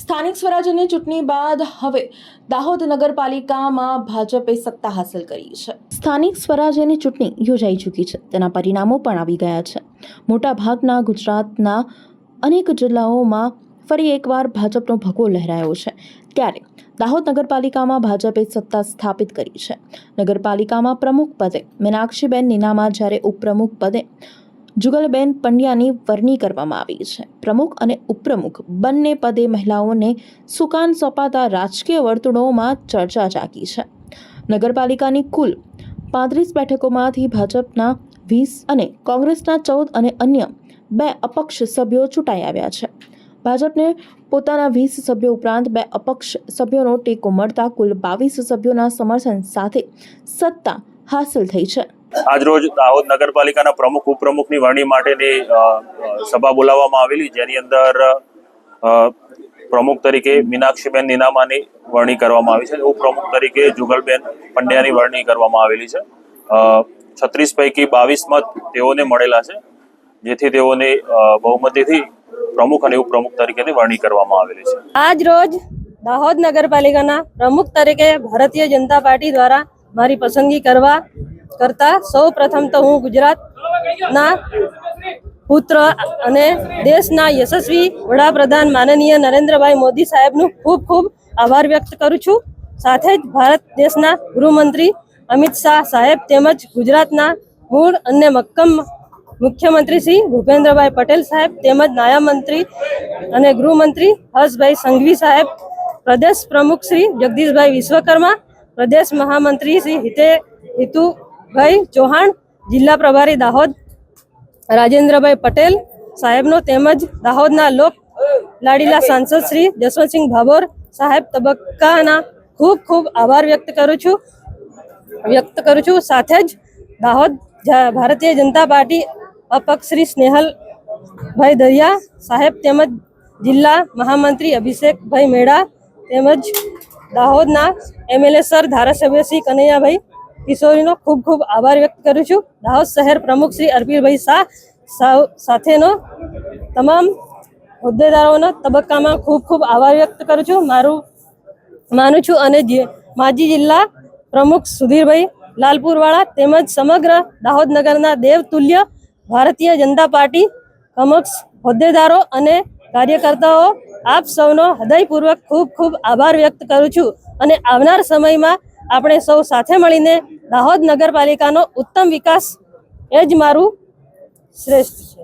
સ્થાનિક સ્વરાજ્યની ચૂંટણી બાદ હવે દાહોદ નગરપાલિકામાં ભાજપે સત્તા હાંસલ કરી છે। સ્થાનિક સ્વરાજ્યની ચૂંટણી યોજાઈ ચૂકી છે, તેના પરિણામો પણ આવી ગયા છે। મોટા ભાગના ગુજરાતના અનેક જિલ્લાઓમાં ફરી એકવાર ભાજપનો ભગવો લહેરાયો છે, ત્યારે દાહોદ નગરપાલિકામાં ભાજપે સત્તા સ્થાપિત કરી છે। નગરપાલિકામાં પ્રમુખ પદે મીનાક્ષીબેન નીનામા, જ્યારે ઉપપ્રમુખ પદે જુગલબેન પંડ્યાની વરણી કરવામાં આવી છે। પ્રમુખ અને ઉપપ્રમુખ બંને પદે મહિલાઓને સુકાન સોંપાતા રાજકીય વર્તુળોમાં ચર્ચા જાગી છે। નગરપાલિકાની કુલ 35 બેઠકોમાંથી ભાજપના 20 અને કોંગ્રેસના 14 અને અન્ય 2 અપક્ષ સભ્યો ચૂંટાઈ આવ્યા છે। ભાજપને પોતાના 20 સભ્યો ઉપરાંત 2 અપક્ષ સભ્યોનો ટેકો મળતા કુલ 22 સભ્યોના સમર્થન સાથે સત્તા હાંસલ થઈ છે। આજરોજ દાહોદ નગરપાલિકાના પ્રમુખ ઉપપ્રમુખની વરણી માટેની સભા બોલાવવામાં આવેલી, જેની અંદર પ્રમુખ તરીકે મીનાક્ષીબેન નીનામાની વરણી કરવામાં આવી છે, ઉપપ્રમુખ તરીકે જુગલબેન પંડ્યાની વરણી કરવામાં આવેલી છે। 36 પૈકી 22 મત તેઓને મળેલા છે, જેથી તેઓને બહુમતીથી પ્રમુખ અને ઉપપ્રમુખ તરીકેની વરણી કરવામાં આવેલી છે। આજ રોજ દાહોદ નગરપાલિકાના પ્રમુખ તરીકે ભારતીય જનતા પાર્ટી દ્વારા મારી પસંદગી કરતા સૌ પ્રથમ તો હું ગુજરાતના પુત્ર અને દેશના યશસ્વી વડાપ્રધાન માનનીય નરેન્દ્રભાઈ મોદી સાહેબનું ખૂબ ખૂબ આભાર વ્યક્ત કરું છું। સાથે જ ભારત દેશના ગૃહમંત્રી અમિત શાહ સાહેબ તેમજ ગુજરાતના મૂળ અને મક્કમ મુખ્યમંત્રી શ્રી ભૂપેન્દ્રભાઈ પટેલ સાહેબ તેમજ નાયબ મંત્રી અને ગૃહમંત્રી હર્ષભાઈ સંઘવી સાહેબ, પ્રદેશ પ્રમુખ શ્રી જગદીશભાઈ વિશ્વકર્મા, પ્રદેશ મહામંત્રી શ્રી હિતુભાઈ ચૌહાણ, જિલ્લા પ્રભારી દાહોદ રાજેન્દ્રભાઈ પટેલ સાહેબનો તેમજ દાહોદના લોક લાડીલા સાંસદ શ્રી જસવંતસિંહ ભાભોર સાહેબ તબક્કાના ખૂબ ખૂબ આભાર વ્યક્ત કરું છું। સાથે જ દાહોદ ભારતીય જનતા પાર્ટી અપક્ષ શ્રી સ્નેહલભાઈ દરિયા સાહેબ તેમજ જિલ્લા મહામંત્રી અભિષેકભાઈ મેડા તેમજ દાહોદના MLA સર ધારાસભ્ય શ્રી કનૈયાભાઈ કિશોરીનો ખૂબ ખૂબ આભાર વ્યક્ત કરું છું। દાહોદ શહેર પ્રમુખ શ્રી અર્પિલભાઈ શાહ સાથેનો તમામ હોદ્દેદારોના તબક્કામાં ખૂબ ખૂબ આભાર વ્યક્ત કરું છું, માનું છું। અને માજી જિલ્લા પ્રમુખ સુધીરભાઈ લાલપુરવાળા તેમજ સમગ્ર દાહોદ નગરના દેવતુલ્ય ભારતીય જનતા પાર્ટી સમક્ષ હોદ્દેદારો અને કાર્યકર્તાઓ આપ સૌનો હૃદયપૂર્વક ખૂબ ખૂબ આભાર વ્યક્ત કરું છું। અને આવનાર સમયમાં આપણે સૌ સાથે મળીને દાહોદ નગરપાલિકાનો ઉત્તમ વિકાસ એ જ મારું શ્રેષ્ઠ છે।